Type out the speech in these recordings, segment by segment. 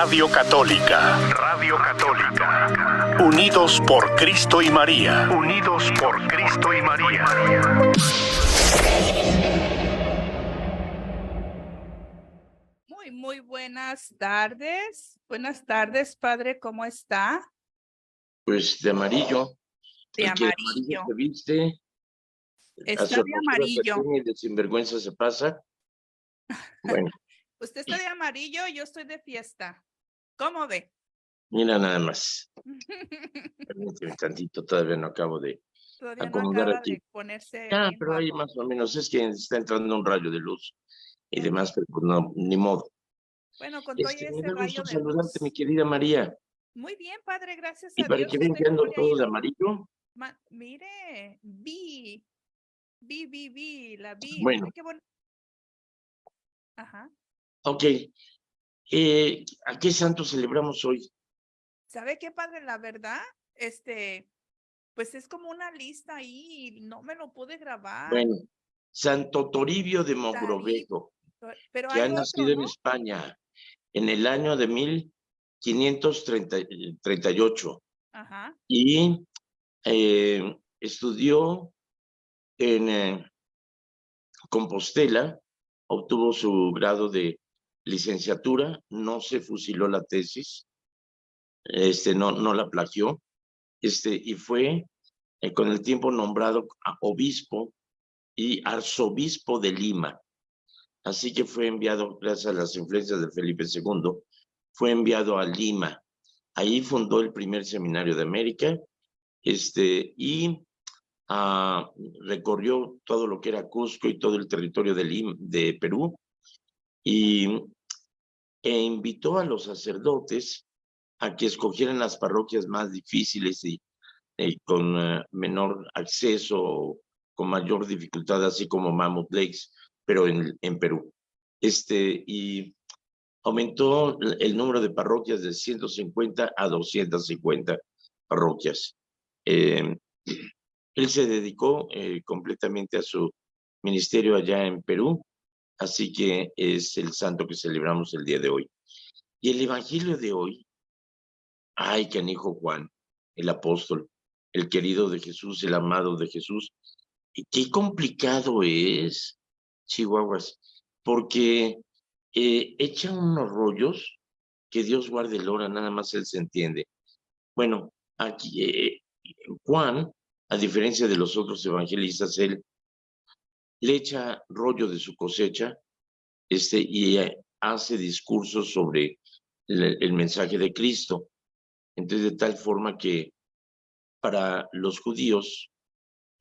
Radio Católica. Radio Católica. Unidos por Cristo y María. Unidos por Cristo y María. Muy buenas tardes. Buenas tardes, padre, ¿cómo está? Pues de amarillo. De el amarillo. Que de amarillo se viste. Está de amarillo. Y de sinvergüenza se pasa. Bueno. Usted está de amarillo, yo estoy de fiesta. ¿Cómo ve? Mira nada más. Permíteme tantito, todavía no acabo de Todavía no acomodar acaba aquí. de ponerse Ah, bien pero ahí guapo. más o menos es que está entrando un rayo de luz y demás, pero pues no, ni modo. Bueno, con todo Me ese da rayo gusto de saludarte, luz. mi querida María. Muy bien, padre, gracias Y a para Dios. que vean ¿Usted que ando cómo le ha todo de ido? amarillo. Mire, la vi. Bueno, Ay, qué bonito. Ajá. ok. ¿A qué santo celebramos hoy? ¿Sabe qué, padre? La verdad, pues es como una lista ahí y no me lo pude grabar. Bueno, Santo Toribio de Mogrovejo, Pero que hay ha otro, nacido en ¿no? España en el año de 1538 Ajá. y estudió en Compostela, obtuvo su grado de licenciatura, no se fusiló la tesis, no la plagió, y fue con el tiempo nombrado obispo y arzobispo de Lima. Así que fue enviado, gracias a las influencias de Felipe II, fue enviado a Lima. Ahí fundó el primer seminario de América, y recorrió todo lo que era Cusco y todo el territorio de Perú, e invitó a los sacerdotes a que escogieran las parroquias más difíciles y con menor acceso, con mayor dificultad, así como Mammoth Lakes, pero en Perú. Y aumentó el número de parroquias de 150 a 250 parroquias. Él se dedicó completamente a su ministerio allá en Perú, así que es el santo que celebramos el día de hoy. Y el evangelio de hoy, ay, canijo Juan, el apóstol, el querido de Jesús, el amado de Jesús. Y qué complicado es, Chihuahuas, porque echa unos rollos que Dios guarde el hora, nada más él se entiende. Bueno, aquí Juan, a diferencia de los otros evangelistas, él le echa rollo de su cosecha, y hace discursos sobre el mensaje de Cristo. Entonces, de tal forma que para los judíos,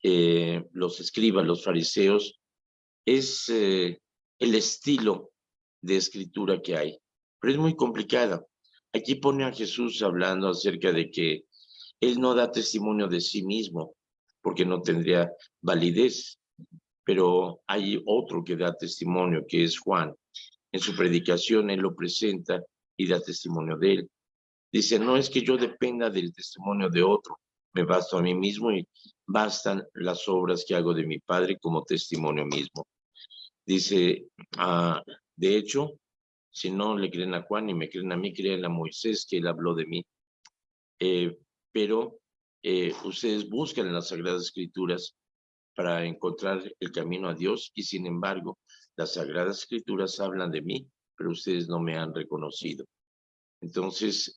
los escribas, los fariseos, es el estilo de escritura que hay, pero es muy complicada. Aquí pone a Jesús hablando acerca de que él no da testimonio de sí mismo, porque no tendría validez, pero hay otro que da testimonio, que es Juan. En su predicación él lo presenta y da testimonio de él. Dice, no es que yo dependa del testimonio de otro, me basto a mí mismo y bastan las obras que hago de mi Padre como testimonio mismo. Dice, de hecho, si no le creen a Juan y me creen a mí, creen a Moisés, que él habló de mí. Pero ustedes buscan en las Sagradas Escrituras para encontrar el camino a Dios y sin embargo, las Sagradas Escrituras hablan de mí, pero ustedes no me han reconocido. Entonces,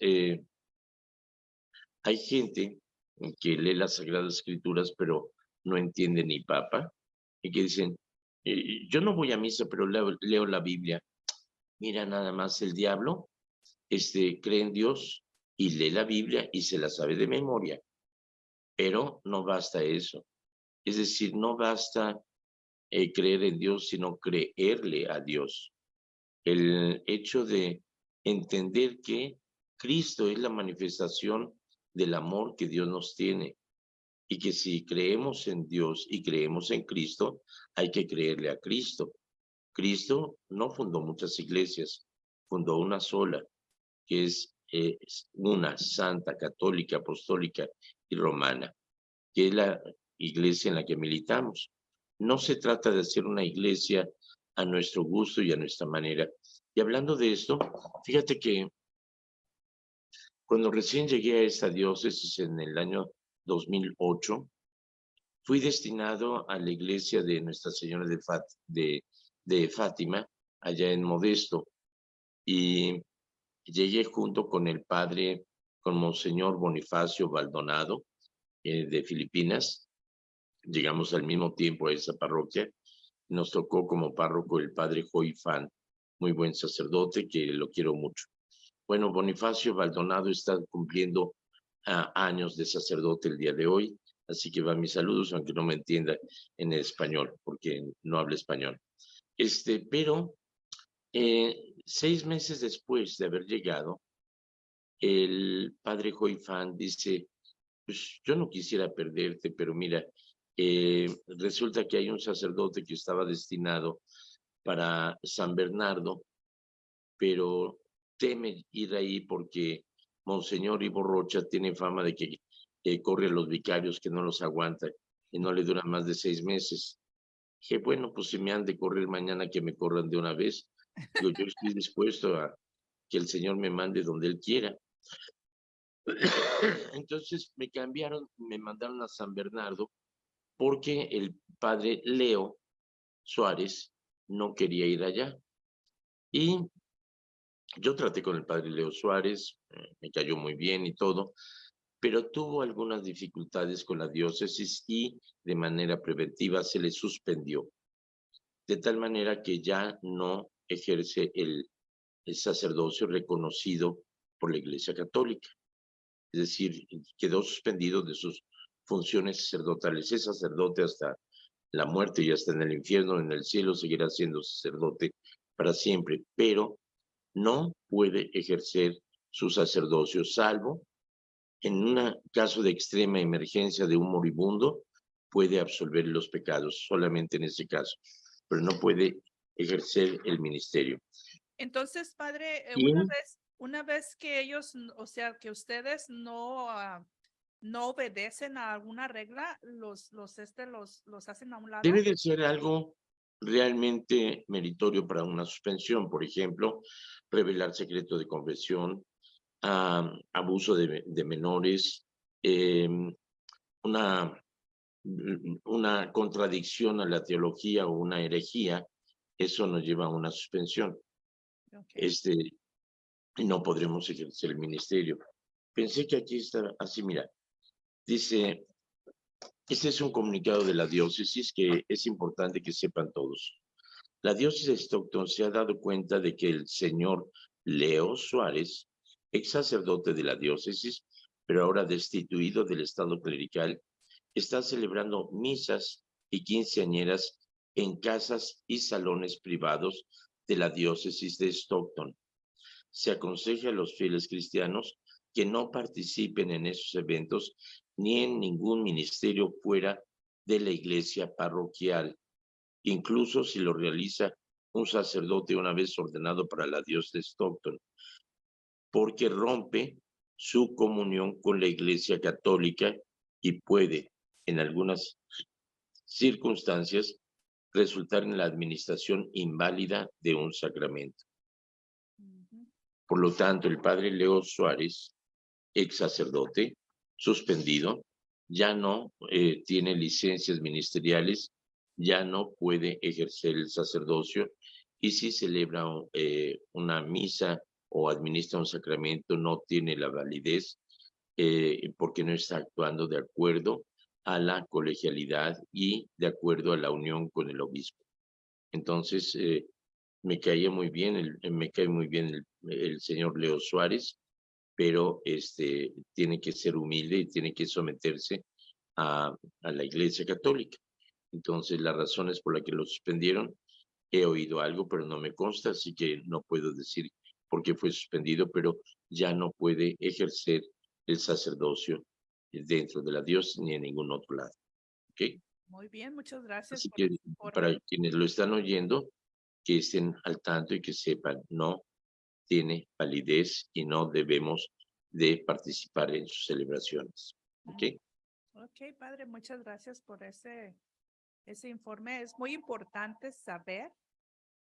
hay gente que lee las Sagradas Escrituras, pero no entiende ni papa, y que dicen, yo no voy a misa, pero leo la Biblia. Mira nada más, el diablo cree en Dios y lee la Biblia y se la sabe de memoria, pero no basta eso. Es decir, no basta creer en Dios, sino creerle a Dios. El hecho de entender que Cristo es la manifestación del amor que Dios nos tiene y que si creemos en Dios y creemos en Cristo, hay que creerle a Cristo. Cristo no fundó muchas iglesias, fundó una sola, que es una santa, católica, apostólica y romana, que es la iglesia en la que militamos. No se trata de hacer una iglesia a nuestro gusto y a nuestra manera. Y hablando de esto, fíjate que Cuando recién llegué a esta diócesis en el año 2008, fui destinado a la iglesia de Nuestra Señora de Fátima, allá en Modesto, y llegué junto con el padre, con Monseñor Bonifacio Baldonado, de Filipinas. Llegamos al mismo tiempo a esa parroquia. Nos tocó como párroco el padre Joy Fan, muy buen sacerdote que lo quiero mucho. Bueno, Bonifacio Baldonado está cumpliendo años de sacerdote el día de hoy, así que va mis saludos, aunque no me entienda en español, porque no habla español. Pero 6 meses después de haber llegado, el padre Joy Fan dice, pues yo no quisiera perderte, pero mira, resulta que hay un sacerdote que estaba destinado para San Bernardo, pero teme ir ahí porque Monseñor Ivo Rocha tiene fama de que corre a los vicarios, que no los aguanta y no le duran más de 6 meses. Dije, bueno, pues si me han de correr mañana, que me corran de una vez. Digo, yo estoy dispuesto a que el Señor me mande donde Él quiera. Entonces me mandaron a San Bernardo porque el padre Leo Suárez no quería ir allá. Y yo traté con el padre Leo Suárez, me cayó muy bien y todo, pero tuvo algunas dificultades con la diócesis y de manera preventiva se le suspendió, de tal manera que ya no ejerce el sacerdocio reconocido por la Iglesia Católica. Es decir, quedó suspendido de sus funciones sacerdotales. Es sacerdote hasta la muerte y hasta en el infierno, en el cielo, seguirá siendo sacerdote para siempre, pero no puede ejercer su sacerdocio, salvo en un caso de extrema emergencia de un moribundo, puede absolver los pecados, solamente en ese caso, pero no puede ejercer el ministerio. Entonces, padre, Y una vez que ellos, o sea, que ustedes no obedecen a alguna regla, los hacen a un lado. debe de ser algo realmente meritorio para una suspensión, por ejemplo, revelar secreto de confesión, abuso de menores, una contradicción a la teología o una herejía, eso nos lleva a una suspensión. Okay. No podremos ejercer el ministerio. Pensé que aquí está así, mira, dice, este es un comunicado de la diócesis que es importante que sepan todos. La diócesis de Stockton se ha dado cuenta de que el señor Leo Suárez, ex sacerdote de la diócesis, pero ahora destituido del estado clerical, está celebrando misas y quinceañeras en casas y salones privados de la diócesis de Stockton. Se aconseja a los fieles cristianos que no participen en esos eventos ni en ningún ministerio fuera de la iglesia parroquial, incluso si lo realiza un sacerdote una vez ordenado para la diócesis de Stockton, porque rompe su comunión con la iglesia católica y puede, en algunas circunstancias, resultar en la administración inválida de un sacramento. Por lo tanto, el padre Leo Suárez, ex sacerdote, suspendido, ya no tiene licencias ministeriales, ya no puede ejercer el sacerdocio, y si celebra una misa o administra un sacramento, no tiene la validez porque no está actuando de acuerdo a la colegialidad y de acuerdo a la unión con el obispo. Entonces, me cae muy bien el señor Leo Suárez, pero tiene que ser humilde y tiene que someterse a la Iglesia Católica. Entonces, las razones por las que lo suspendieron, he oído algo, pero no me consta, así que no puedo decir por qué fue suspendido, pero ya no puede ejercer el sacerdocio dentro de la diócesis ni en ningún otro lado. ¿Okay? Muy bien, muchas gracias Así por que el informe. para quienes lo están oyendo, que estén al tanto y que sepan, no tiene validez y no debemos de participar en sus celebraciones. ¿Ok? Ok, padre, muchas gracias por ese informe. Es muy importante saber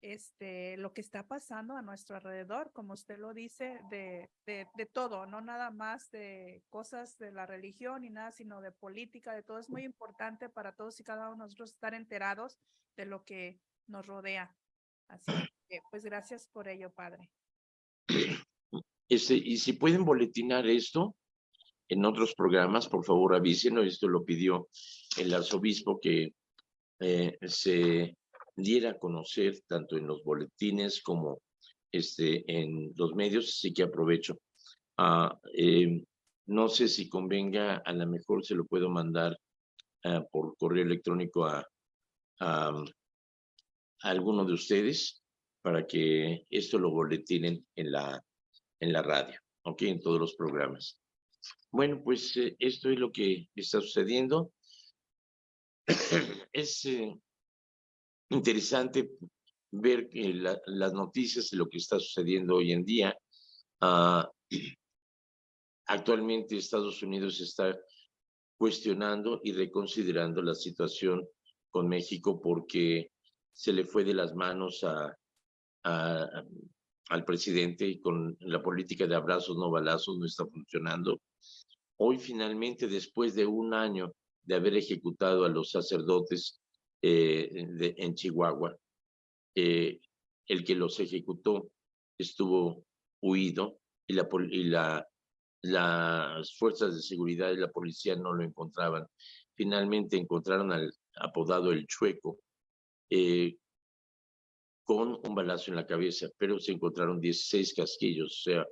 lo que está pasando a nuestro alrededor, como usted lo dice, de todo, no nada más de cosas de la religión ni nada, sino de política, de todo. Es muy importante para todos y cada uno de nosotros estar enterados de lo que nos rodea. Así es que, pues gracias por ello, Padre. Y si pueden boletinar esto en otros programas, por favor avísenos. Esto lo pidió el arzobispo, que se diera a conocer tanto en los boletines como en los medios, así que aprovecho. No sé si convenga, a lo mejor se lo puedo mandar por correo electrónico a alguno de ustedes para que esto lo boletinen en la radio, ¿ok? En todos los programas. Bueno, pues esto es lo que está sucediendo. Es interesante ver que las noticias de lo que está sucediendo hoy en día. Actualmente Estados Unidos está cuestionando y reconsiderando la situación con México porque se le fue de las manos al presidente, y con la política de abrazos no balazos no está funcionando. Hoy finalmente, después de un año de haber ejecutado a los sacerdotes en Chihuahua, el que los ejecutó estuvo huido y las fuerzas de seguridad y la policía no lo encontraban. Finalmente encontraron al apodado El Chueco con un balazo en la cabeza, pero se encontraron 16 casquillos, o sea,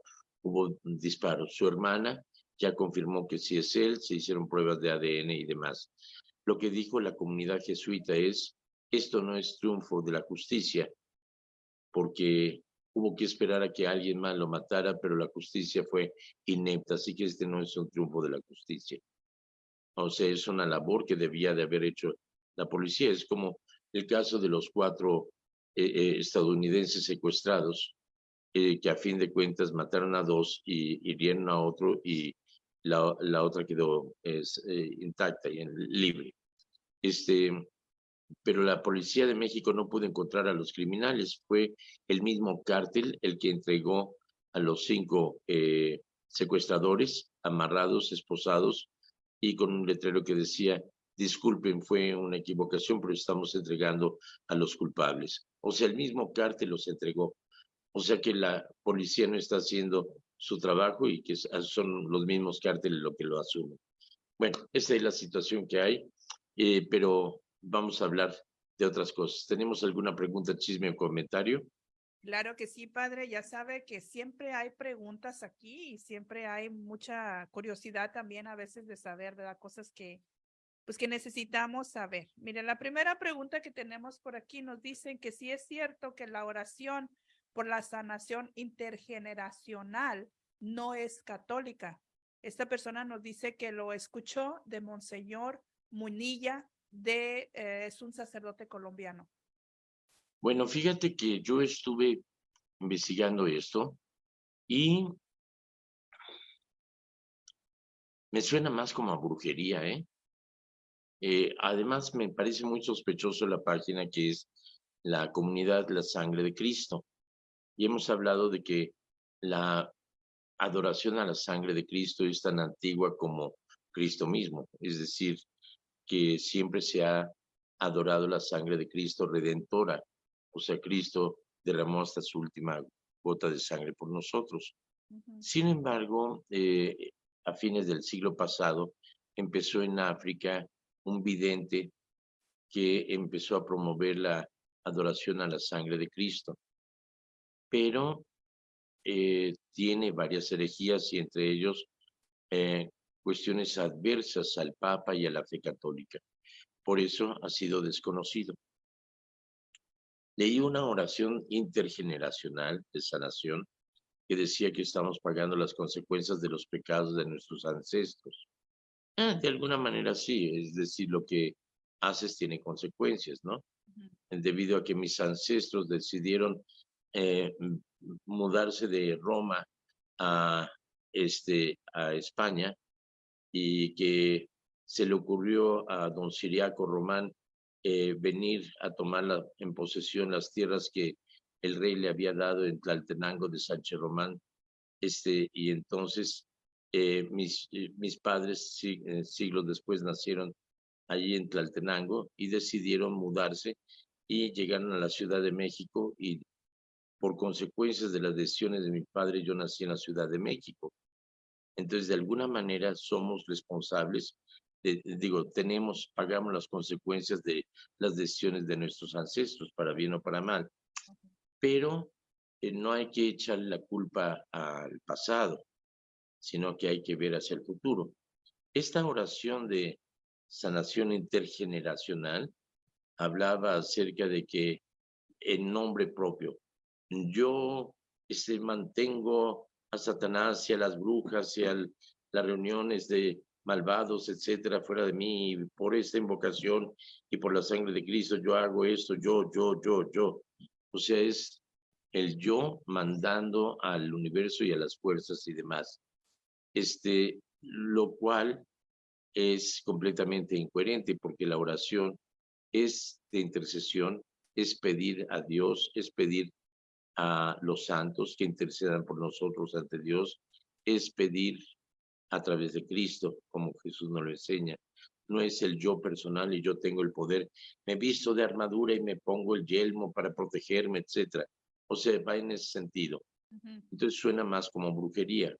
hubo disparos. Su hermana ya confirmó que sí es él, se hicieron pruebas de ADN y demás. Lo que dijo la comunidad jesuita es: esto no es triunfo de la justicia, porque hubo que esperar a que alguien más lo matara, pero la justicia fue inepta, así que este no es un triunfo de la justicia. O sea, es una labor que debía de haber hecho la policía. Es como el caso de los 4 estadounidenses secuestrados, que a fin de cuentas mataron a 2 y hirieron a otro, y la otra quedó intacta y libre. Pero la policía de México no pudo encontrar a los criminales. Fue el mismo cártel el que entregó a los 5 secuestradores, amarrados, esposados, y con un letrero que decía: disculpen, fue una equivocación, pero estamos entregando a los culpables. O sea, el mismo cártel los entregó. O sea que la policía no está haciendo su trabajo y que son los mismos cárteles los que lo asumen. Bueno, esa es la situación que hay, pero vamos a hablar de otras cosas. ¿Tenemos alguna pregunta, chisme o comentario? Claro que sí, Padre. Ya sabe que siempre hay preguntas aquí y siempre hay mucha curiosidad también a veces de saber, ¿verdad? Cosas que, pues, que necesitamos saber. Mire, la primera pregunta que tenemos por aquí nos dicen que sí es cierto que la oración por la sanación intergeneracional no es católica. Esta persona nos dice que lo escuchó de Monseñor Munilla, es un sacerdote colombiano. Bueno, fíjate que yo estuve investigando esto y me suena más como a brujería, ¿eh? Además, me parece muy sospechoso la página que es la Comunidad La Sangre de Cristo. Y hemos hablado de que la adoración a la sangre de Cristo es tan antigua como Cristo mismo. Es decir, que siempre se ha adorado la sangre de Cristo redentora. O sea, Cristo derramó hasta su última gota de sangre por nosotros. Sin embargo, a fines del siglo pasado, empezó en África un vidente que empezó a promover la adoración a la sangre de Cristo. Pero tiene varias herejías, y entre ellos cuestiones adversas al Papa y a la fe católica. Por eso ha sido desconocido. Leí una oración intergeneracional de sanación que decía que estamos pagando las consecuencias de los pecados de nuestros ancestros. De alguna manera sí, es decir, lo que haces tiene consecuencias, ¿no? Debido a que mis ancestros decidieron mudarse de Roma a España, y que se le ocurrió a don Ciriaco Román venir a tomar en posesión las tierras que el rey le había dado en Tlaltenango de Sánchez Román. Y entonces mis padres siglos después nacieron allí en Tlaltenango y decidieron mudarse y llegaron a la Ciudad de México, y por consecuencias de las decisiones de mi padre yo nací en la Ciudad de México. Entonces, de alguna manera somos responsables, pagamos las consecuencias de las decisiones de nuestros ancestros, para bien o para mal. Pero no hay que echarle la culpa al pasado, sino que hay que ver hacia el futuro. Esta oración de sanación intergeneracional hablaba acerca de que en nombre propio, yo mantengo a Satanás y a las brujas y a las reuniones de malvados, etcétera, fuera de mí, y por esta invocación y por la sangre de Cristo, yo hago esto, yo. O sea, es el yo mandando al universo y a las fuerzas y demás. Lo cual es completamente incoherente, porque la oración es de intercesión, es pedir a Dios, es pedir a los santos que intercedan por nosotros ante Dios, es pedir a través de Cristo, como Jesús nos lo enseña. No es el yo personal y yo tengo el poder, me visto de armadura y me pongo el yelmo para protegerme, etcétera. O sea, va en ese sentido. Entonces suena más como brujería.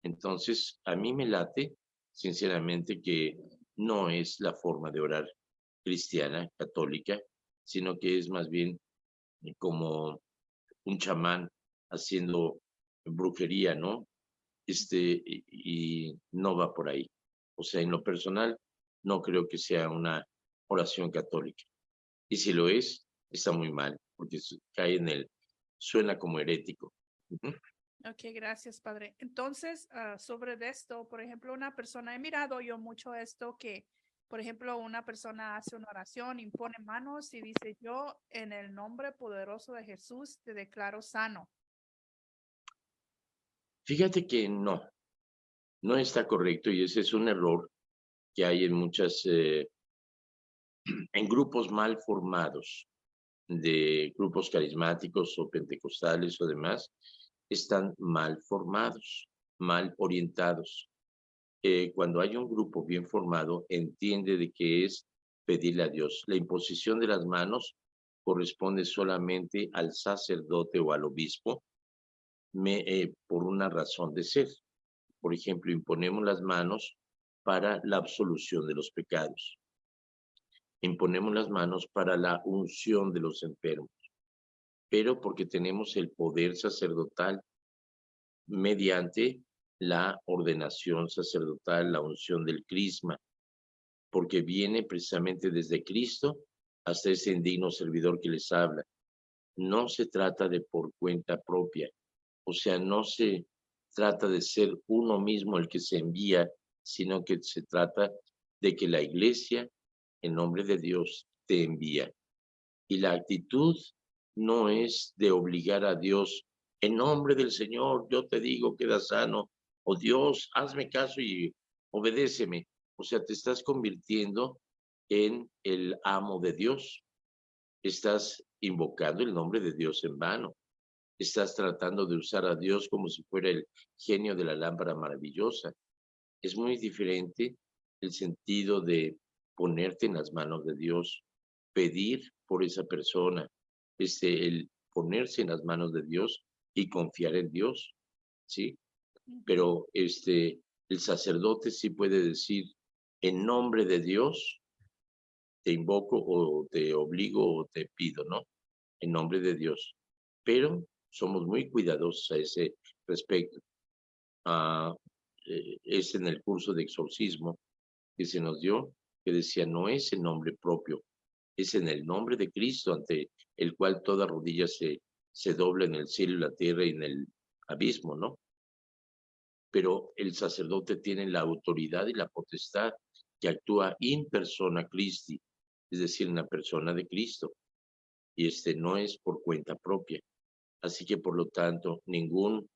Entonces, a mí me late, sinceramente, que no es la forma de orar cristiana, católica, sino que es más bien como un chamán haciendo brujería, ¿no? Y no va por ahí. O sea, en lo personal, no creo que sea una oración católica. Y si lo es, está muy mal, porque cae suena como herético. Ok, gracias, padre. Entonces, sobre esto, por ejemplo, una persona, he mirado yo mucho esto que, por ejemplo, una persona hace una oración, impone manos y dice, yo en el nombre poderoso de Jesús te declaro sano. Fíjate que no está correcto, y ese es un error que hay en en grupos mal formados, de grupos carismáticos o pentecostales o demás, están mal formados, mal orientados. Cuando hay un grupo bien formado, entiende de que es pedirle a Dios. La imposición de las manos corresponde solamente al sacerdote o al obispo, por una razón de ser. Por ejemplo, imponemos las manos para la absolución de los pecados. Imponemos las manos para la unción de los enfermos, pero porque tenemos el poder sacerdotal mediante la ordenación sacerdotal, la unción del crisma, porque viene precisamente desde Cristo hasta ese indigno servidor que les habla. No se trata de por cuenta propia, o sea, no se trata de ser uno mismo el que se envía, sino que se trata de que la iglesia, en nombre de Dios, te envía. Y la actitud no es de obligar a Dios, en nombre del Señor, yo te digo, queda sano, o Dios, hazme caso y obedéceme. O sea, te estás convirtiendo en el amo de Dios. Estás invocando el nombre de Dios en vano. Estás tratando de usar a Dios como si fuera el genio de la lámpara maravillosa. Es muy diferente el sentido de ponerte en las manos de Dios, pedir por esa persona, el ponerse en las manos de Dios y confiar en Dios, ¿sí? Pero el sacerdote sí puede decir, en nombre de Dios, te invoco o te obligo o te pido, ¿no? En nombre de Dios. Pero somos muy cuidadosos a ese respecto. Es en el curso de exorcismo que se nos dio, que decía, no es en nombre propio, es en el nombre de Cristo, ante el cual toda rodilla se dobla en el cielo y la tierra y en el abismo, ¿no? Pero el sacerdote tiene la autoridad y la potestad que actúa in persona Christi, es decir, en la persona de Cristo, y no es por cuenta propia. Así que, por lo tanto, ningún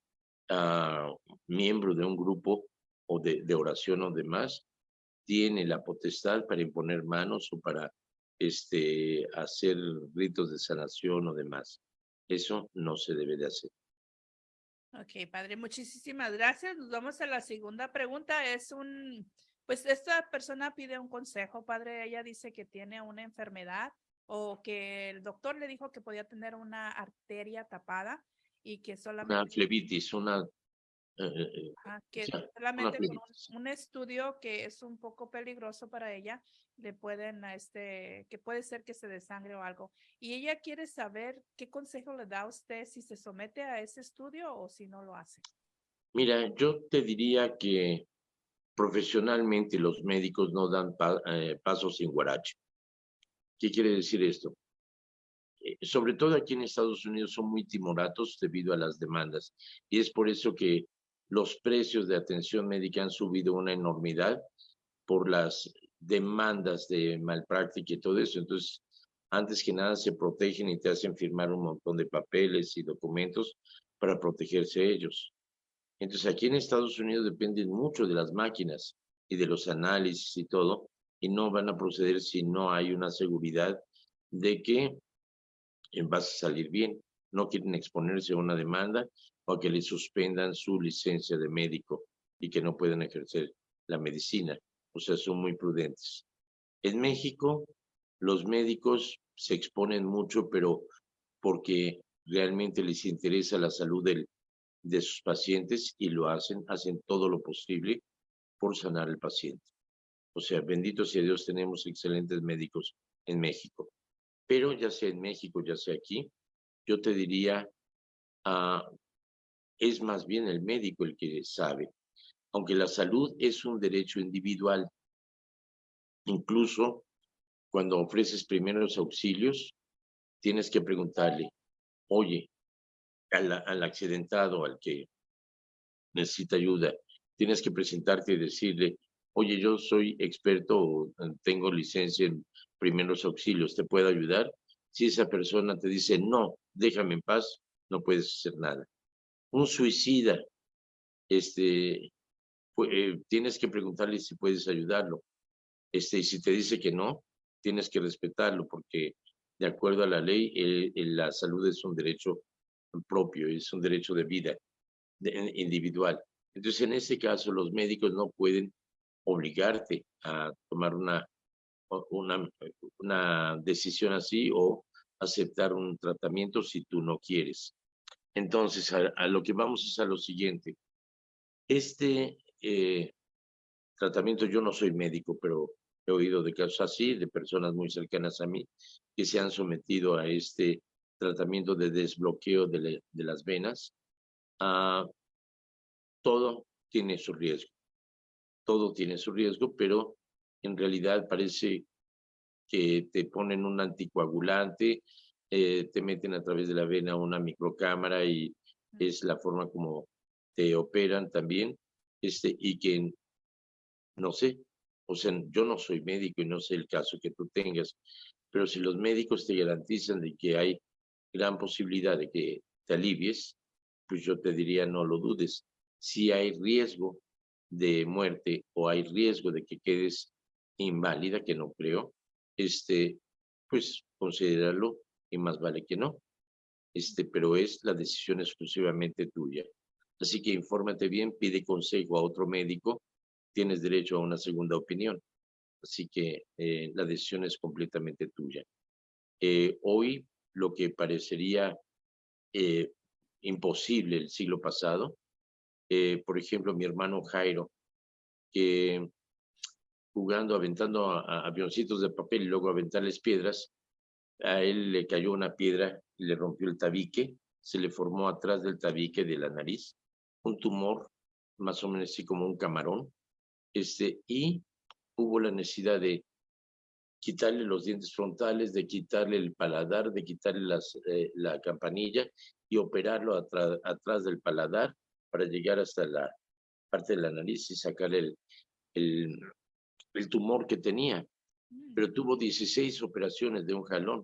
miembro de un grupo o de oración o demás tiene la potestad para imponer manos o para hacer ritos de sanación o demás. Eso no se debe de hacer. Ok, padre, muchísimas gracias. Nos vamos a la segunda pregunta. Pues esta persona pide un consejo, padre. Ella dice que tiene una enfermedad o que el doctor le dijo que podía tener una arteria tapada y que Una solamente, flebitis, que ya, una solamente con flebitis. un estudio que es un poco peligroso para ella, le pueden, que puede ser que se desangre o algo. Y ella quiere saber qué consejo le da a usted si se somete a ese estudio o si no lo hace. Mira, yo te diría que profesionalmente los médicos no dan pasos sin guarache. ¿Qué quiere decir esto? Sobre todo aquí en Estados Unidos son muy timoratos debido a las demandas y es por eso que los precios de atención médica han subido una enormidad por las demandas de malpráctica y todo eso. Entonces, antes que nada se protegen y te hacen firmar un montón de papeles y documentos para protegerse ellos. Entonces, aquí en Estados Unidos dependen mucho de las máquinas y de los análisis y todo, y no van a proceder si no hay una seguridad de que vas a salir bien. No quieren exponerse a una demanda o a que le suspendan su licencia de médico y que no puedan ejercer la medicina. O sea, son muy prudentes. En México, los médicos se exponen mucho, pero porque realmente les interesa la salud de sus pacientes y lo hacen todo lo posible por sanar al paciente. O sea, bendito sea Dios, tenemos excelentes médicos en México. Pero ya sea en México, ya sea aquí, yo te diría, es más bien el médico el que sabe. Aunque la salud es un derecho individual, incluso cuando ofreces primeros auxilios, tienes que preguntarle, oye, al accidentado, al que necesita ayuda, tienes que presentarte y decirle, oye, yo soy experto, tengo licencia en primeros auxilios, ¿te puedo ayudar? Si esa persona te dice, no, déjame en paz, no puedes hacer nada. Un suicida, tienes que preguntarle si puedes ayudarlo. Y si te dice que no, tienes que respetarlo, porque de acuerdo a la ley, la salud es un derecho propio, es un derecho de vida individual. Entonces, en ese caso, los médicos no pueden obligarte a tomar una decisión así o aceptar un tratamiento si tú no quieres. Entonces, a lo que vamos es a lo siguiente. Tratamiento, yo no soy médico, pero he oído de casos así, de personas muy cercanas a mí, que se han sometido a este tratamiento de desbloqueo de las venas. Todo tiene su riesgo, todo tiene su riesgo, pero en realidad parece que te ponen un anticoagulante, te meten a través de la vena una microcámara y es la forma como te operan también, y que no sé, o sea, yo no soy médico y no sé el caso que tú tengas, pero si los médicos te garantizan de que hay gran posibilidad de que te alivies, pues yo te diría no lo dudes. Si hay riesgo de muerte o hay riesgo de que quedes inválida, que no creo, pues considéralo y más vale que no. Pero es la decisión exclusivamente tuya. Así que infórmate bien, pide consejo a otro médico, tienes derecho a una segunda opinión. Así que la decisión es completamente tuya. Hoy lo que parecería imposible el siglo pasado, por ejemplo, mi hermano Jairo, que jugando, aventando avioncitos de papel y luego aventarles piedras, a él le cayó una piedra y le rompió el tabique, se le formó atrás del tabique de la nariz un tumor, más o menos así como un camarón, y hubo la necesidad de quitarle los dientes frontales, de quitarle el paladar, de quitarle la campanilla y operarlo atrás del paladar para llegar hasta la parte de la nariz y sacar el, el tumor que tenía. Pero tuvo 16 operaciones de un jalón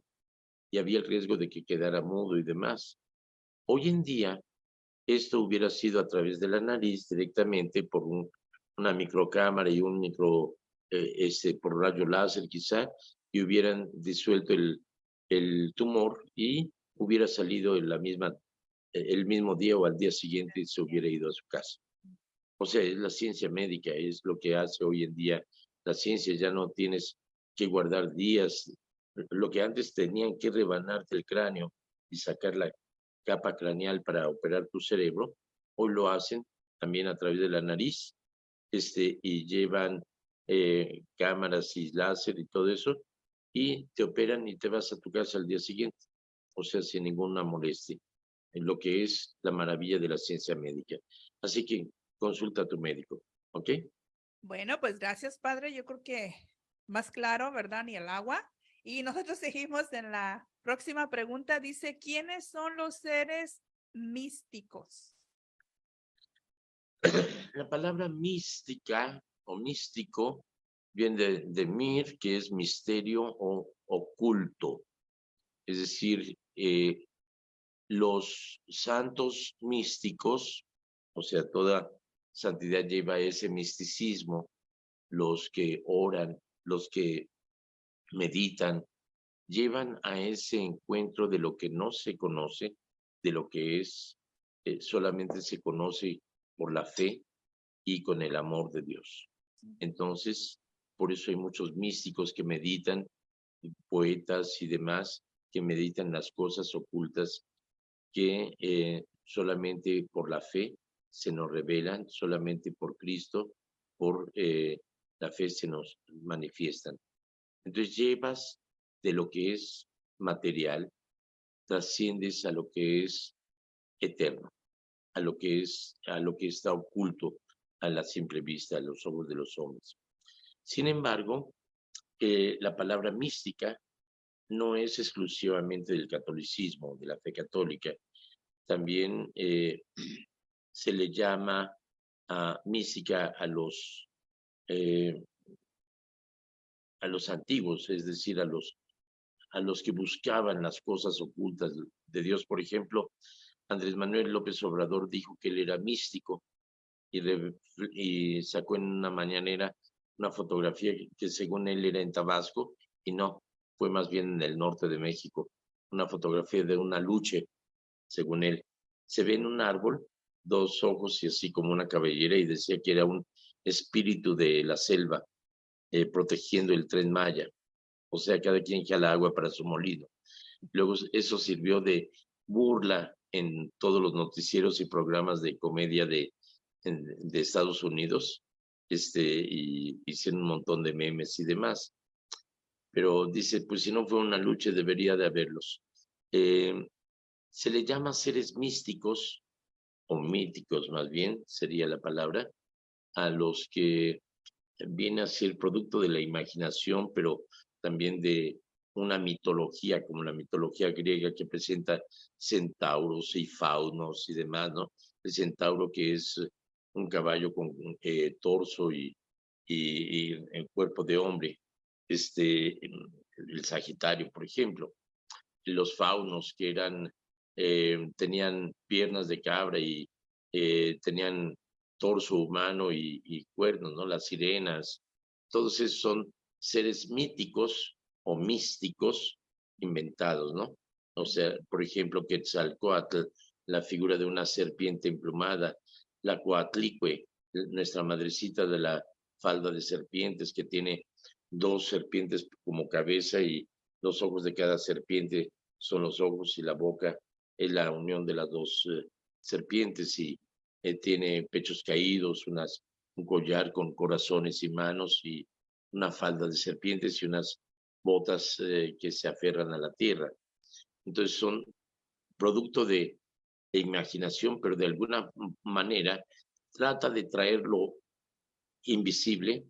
y había el riesgo de que quedara mudo y demás. Hoy en día, esto hubiera sido a través de la nariz directamente por una microcámara y un por rayo láser quizá, y hubieran disuelto el tumor y hubiera salido en el mismo día o al día siguiente se hubiera ido a su casa. O sea, es la ciencia médica, es lo que hace hoy en día la ciencia. Ya no tienes que guardar días. Lo que antes tenían que rebanarte el cráneo y sacar la capa craneal para operar tu cerebro, hoy lo hacen también a través de la nariz, y llevan cámaras y láser y todo eso, y te operan y te vas a tu casa al día siguiente, o sea, sin ninguna molestia, en lo que es la maravilla de la ciencia médica. Así que consulta a tu médico, ¿ok? Bueno, pues gracias, padre. Yo creo que más claro, ¿verdad? Ni el agua. Y nosotros seguimos en la próxima pregunta. Dice, ¿quiénes son los seres místicos? La palabra mística o místico viene de mir, que es misterio o oculto. Es decir, los santos místicos, o sea, toda santidad lleva ese misticismo, los que oran, los que meditan, llevan a ese encuentro de lo que no se conoce, de lo que es, solamente se conoce por la fe y con el amor de Dios. Entonces, por eso hay muchos místicos que meditan, poetas y demás, que meditan las cosas ocultas que solamente por la fe se nos revelan, solamente por Cristo, por la fe se nos manifiestan. Entonces llevas de lo que es material, trasciendes a lo que es eterno, a lo que está oculto a la simple vista, a los ojos de los hombres. Sin embargo, la palabra mística no es exclusivamente del catolicismo, de la fe católica. También se le llama mística eh, a los antiguos, es decir, a los que buscaban las cosas ocultas de Dios. Por ejemplo, Andrés Manuel López Obrador dijo que él era místico y sacó en una mañanera una fotografía que según él era en Tabasco y no, fue más bien en el norte de México, una fotografía de una luche, según él. Se ve en un árbol, dos ojos y así como una cabellera, y decía que era un espíritu de la selva protegiendo el Tren Maya. O sea, cada quien jala agua para su molino. Luego eso sirvió de burla en todos los noticieros y programas de comedia de Estados Unidos, y hicieron un montón de memes y demás. Pero dice, pues si no fue una lucha, debería de haberlos. Se le llama seres místicos, o míticos más bien, sería la palabra, a los que viene a ser producto de la imaginación, pero también de una mitología, como la mitología griega que presenta centauros y faunos y demás, ¿no? El centauro que es un caballo con torso y el cuerpo de hombre, el Sagitario, por ejemplo. Los faunos que tenían piernas de cabra y tenían torso humano y cuernos, ¿no? Las sirenas, todos esos son seres míticos o místicos inventados, ¿no? O sea, por ejemplo, Quetzalcóatl, la figura de una serpiente emplumada, la Coatlicue, nuestra madrecita de la falda de serpientes, que tiene dos serpientes como cabeza y los ojos de cada serpiente son los ojos y la boca es la unión de las dos serpientes y tiene pechos caídos, un collar con corazones y manos y una falda de serpientes y unas botas que se aferran a la tierra. Entonces son producto de imaginación, pero de alguna manera trata de traer lo invisible,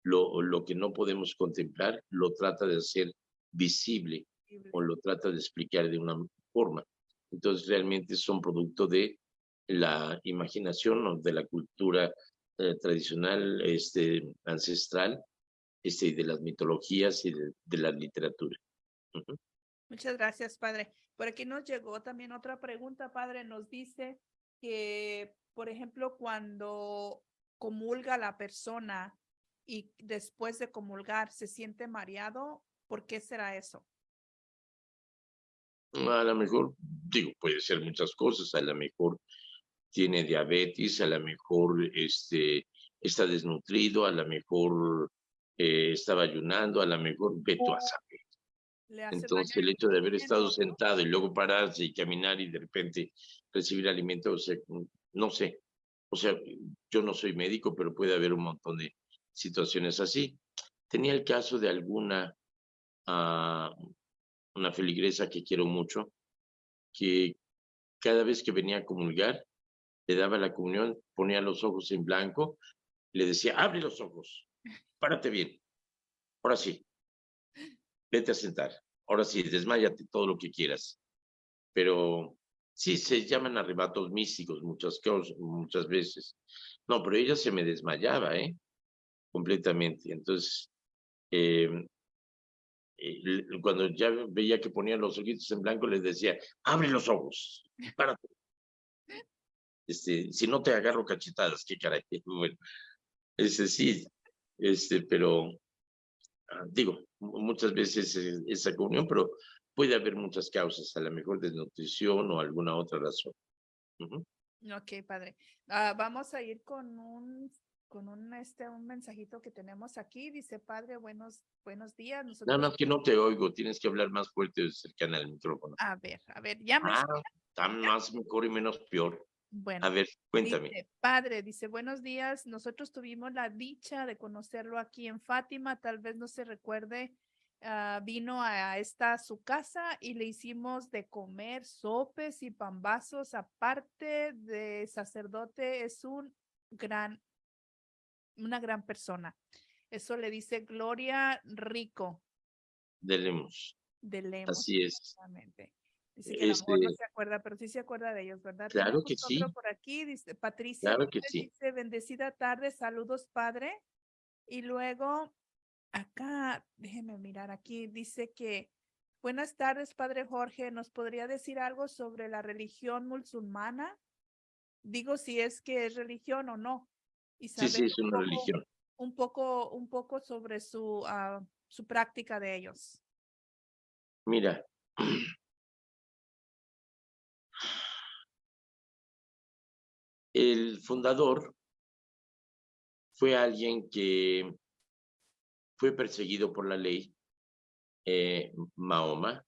lo que no podemos contemplar, lo trata de hacer visible o lo trata de explicar de una forma. Entonces realmente son producto de la imaginación o de la cultura tradicional, ancestral, de las mitologías y de la literatura. Uh-huh. Muchas gracias, padre. Por aquí nos llegó también otra pregunta, padre. Nos dice que, por ejemplo, cuando comulga la persona, y después de comulgar se siente mareado, ¿por qué será eso? A lo mejor, digo, puede ser muchas cosas, a lo mejor tiene diabetes, a lo mejor está desnutrido, a lo mejor estaba ayunando, a lo mejor veto a saber. ¿Le hace daño Entonces el el hecho de haber estado intestino? sentado y luego pararse y caminar y de repente recibir alimento, o sea, no sé, o sea, yo no soy médico, pero puede haber un montón de situaciones así. Tenía el caso de ah, una feligresa que quiero mucho, que cada vez que venía a comulgar, le daba la comunión, ponía los ojos en blanco, le decía, abre los ojos, párate bien, ahora sí, vete a sentar, ahora sí, desmáyate todo lo que quieras. Pero sí, se llaman arrebatos místicos muchas veces. No, pero ella se me desmayaba, completamente. Entonces, eh, cuando ya veía que ponía los ojitos en blanco, les decía, abre los ojos, párate. Si no te agarro cachetadas, qué caray. Bueno, sí, pero digo, muchas veces esa comunión, pero puede haber muchas causas, a lo mejor desnutrición o alguna otra razón. Ujú. Ok, padre. Vamos a ir con un mensajito que tenemos aquí. Dice, padre, buenos días. Nada Nosotros, más que no te oigo, tienes que hablar más fuerte cercana al micrófono. a ver, ¿ya me Ah, escucha? está más mejor y menos peor. A Bueno, ver, cuéntame. dice, padre, dice, buenos días. Nosotros tuvimos la dicha de conocerlo aquí en Fátima. Tal vez no se recuerde, vino a su casa y le hicimos de comer sopes y pambazos. Aparte de sacerdote, es una gran persona. Eso le dice Gloria Rico De Lemos. de Lemos, Así es. exactamente. Dice que a lo mejor no Este, se acuerda, pero sí se acuerda de ellos, ¿verdad? claro Tenemos que otro sí, por aquí, dice Patricia claro que López, sí. dice bendecida tarde, saludos padre. Y luego acá, déjeme mirar aquí, dice que buenas tardes, padre Jorge, ¿nos podría decir algo sobre la religión musulmana? Digo si es que es religión o no, y Sí, sí, saber es una religión. un poco sobre su práctica de ellos. Mira, el fundador fue alguien que fue perseguido por la ley, Mahoma,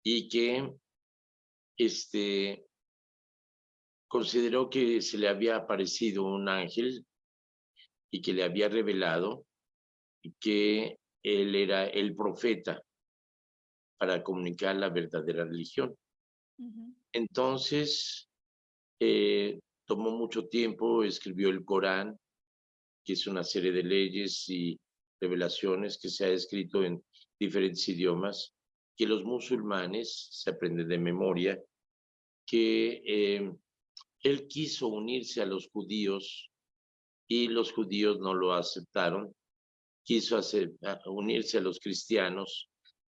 y que consideró que se le había aparecido un ángel y que le había revelado que él era el profeta para comunicar la verdadera religión. Ujú, Entonces, tomó mucho tiempo, escribió el Corán, que es una serie de leyes y revelaciones que se ha escrito en diferentes idiomas, que los musulmanes se aprenden de memoria, que él quiso unirse a los judíos y los judíos no lo aceptaron, quiso unirse a los cristianos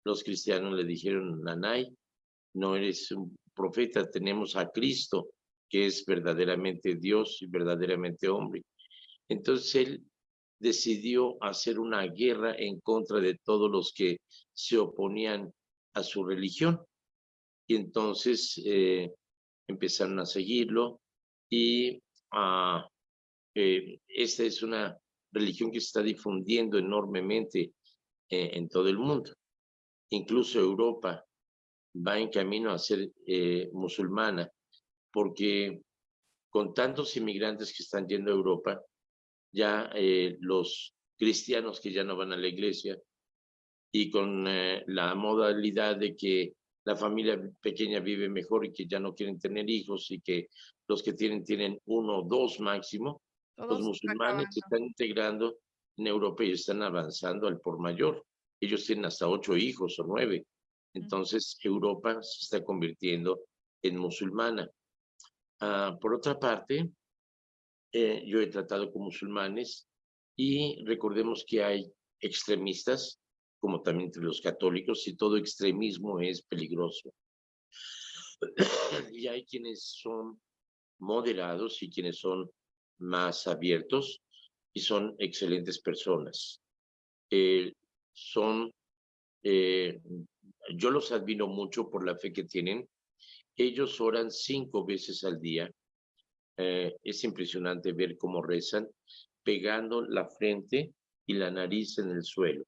le dijeron, Nanay, no eres un profeta, tenemos a Cristo, que es verdaderamente Dios y verdaderamente hombre. Entonces él decidió hacer una guerra en contra de todos los que se oponían a su religión. Y entonces empezaron a seguirlo y esta es una religión que se está difundiendo enormemente en todo el mundo. Incluso Europa va en camino a ser musulmana, porque con tantos inmigrantes que están yendo a Europa, ya los cristianos que ya no van a la iglesia y con la modalidad de que la familia pequeña vive mejor y que ya no quieren tener hijos y que los que tienen uno o dos máximo, los todos musulmanes se acabando. están integrando en Europa y están avanzando al por mayor. Ellos tienen hasta 8 hijos o 9. Ujú, Entonces Europa se está convirtiendo en musulmana. Por otra parte, yo he tratado con musulmanes y recordemos que hay extremistas, como también entre los católicos, y todo extremismo es peligroso. Y hay quienes son moderados y quienes son más abiertos. y son excelentes personas. Yo los admiro mucho por la fe que tienen. Ellos oran 5 veces al día. Es impresionante ver cómo rezan, pegando la frente y la nariz en el suelo.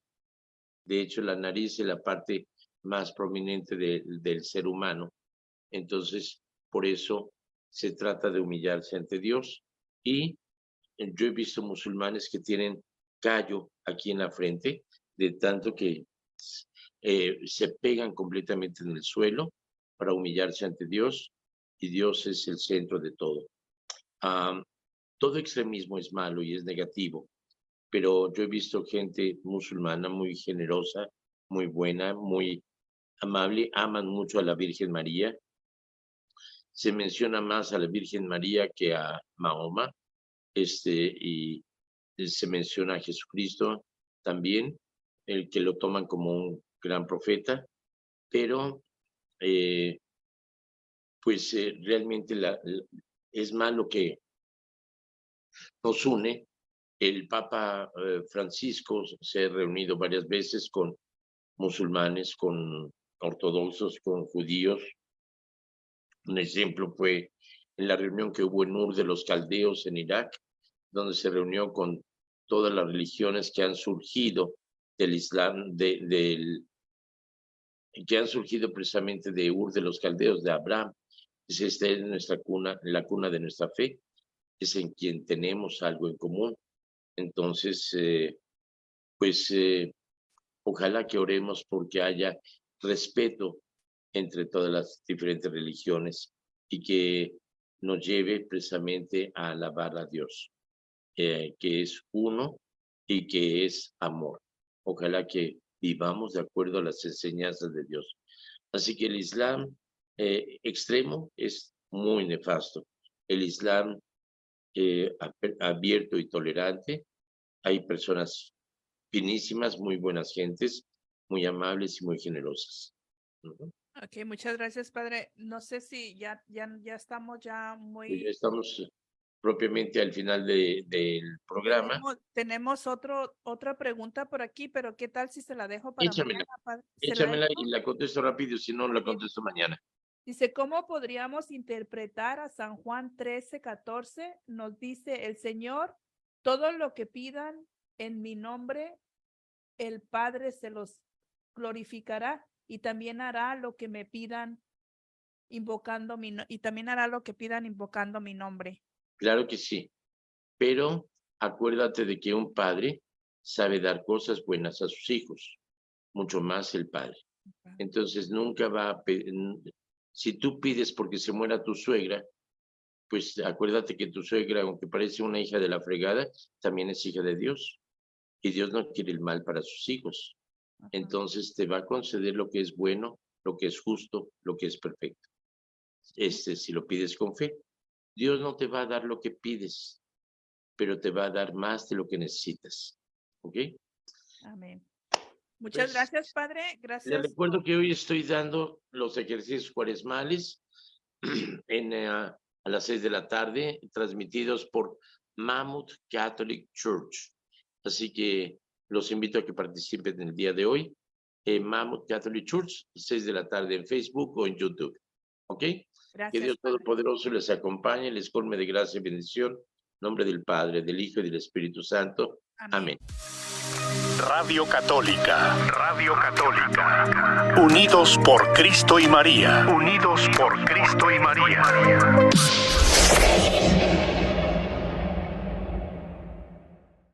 De hecho, la nariz es la parte más prominente del ser humano. Entonces, por eso se trata de humillarse ante Dios. Y yo he visto musulmanes que tienen callo aquí en la frente, de tanto que se pegan completamente en el suelo para humillarse ante Dios, y Dios es el centro de todo. Todo extremismo es malo y es negativo, pero yo he visto gente musulmana muy generosa, muy buena, muy amable, aman mucho a la Virgen María. Se menciona más a la Virgen María que a Mahoma, y se menciona a Jesucristo también, el que lo toman como un gran profeta, pero realmente es más lo que nos une. El Papa Francisco se ha reunido varias veces con musulmanes, con ortodoxos, con judíos. Un ejemplo fue en la reunión que hubo en Ur de los Caldeos en Irak, donde se reunió con todas las religiones que han surgido del Islam, que han surgido precisamente de Ur de los Caldeos, de Abraham. Esta es nuestra cuna, la cuna de nuestra fe, es en quien tenemos algo en común. Entonces, ojalá que oremos porque haya respeto entre todas las diferentes religiones y que nos lleve precisamente a alabar a Dios, que es uno y que es amor. Ojalá que vivamos de acuerdo a las enseñanzas de Dios. Así que el Islam extremo es muy nefasto. El Islam abierto y tolerante, hay personas finísimas, muy buenas gentes, muy amables y muy generosas. Ok, muchas gracias, padre. No sé si ya estamos ya muy... Ya estamos propiamente al final del programa. Tenemos otra pregunta por aquí, pero ¿qué tal si se la dejo para Échamela, mañana, padre? échamela y la contesto rápido, si no la contesto mañana. Dice, ¿cómo podríamos interpretar a San Juan 13:14? Nos dice el Señor, todo lo que pidan en mi nombre, el Padre se los glorificará y también hará lo que me pidan invocando mi nombre. Claro que sí, pero acuérdate de que un padre sabe dar cosas buenas a sus hijos, mucho más el padre. Entonces nunca va a pedir. Si tú pides porque se muera tu suegra, pues acuérdate que tu suegra, aunque parece una hija de la fregada, también es hija de Dios. Y Dios no quiere el mal para sus hijos. Entonces te va a conceder lo que es bueno, lo que es justo, lo que es perfecto. Si lo pides con fe. Dios no te va a dar lo que pides, pero te va a dar más de lo que necesitas. ¿Ok? Amén. Muchas gracias, padre. Gracias. Les recuerdo que hoy estoy dando los ejercicios cuaresmales a las 6 de la tarde, transmitidos por Mammoth Catholic Church. Así que los invito a que participen el día de hoy en Mammoth Catholic Church, 6 de la tarde en Facebook o en YouTube. ¿Ok? Gracias, que Dios padre. Todopoderoso les acompañe, les colme de gracia y bendición. En nombre del Padre, del Hijo y del Espíritu Santo. Amén. Radio Católica. Radio Católica. Unidos por Cristo y María. Unidos por Cristo y María.